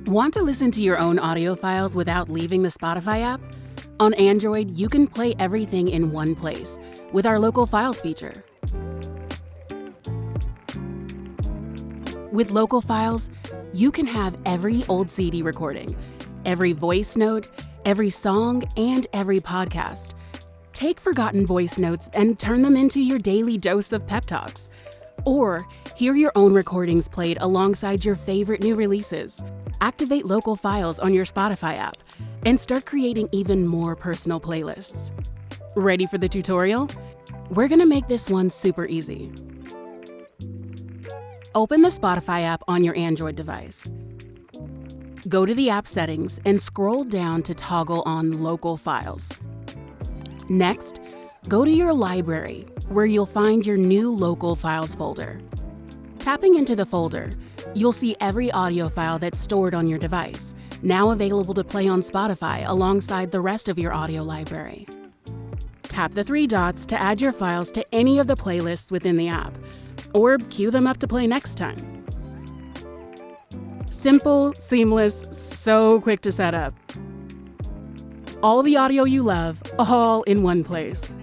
Want to listen to your own audio files without leaving the Spotify app? On Android, you can play everything in one place with our Local Files feature. With Local Files, you can have every old CD recording, every voice note, every song, and every podcast. Take forgotten voice notes and turn them into your daily dose of pep talks. Or hear your own recordings played alongside your favorite new releases. Activate Local Files on your Spotify app and start creating even more personal playlists. Ready for the tutorial? We're gonna make this one super easy. Open the Spotify app on your Android device. Go to the app settings and scroll down to toggle on Local Files. Next, go to your library, where you'll find your new Local Files folder. Tapping into the folder, you'll see every audio file that's stored on your device, now available to play on Spotify alongside the rest of your audio library. Tap the three dots to add your files to any of the playlists within the app, or queue them up to play next time. Simple, seamless, so quick to set up. All the audio you love, all in one place.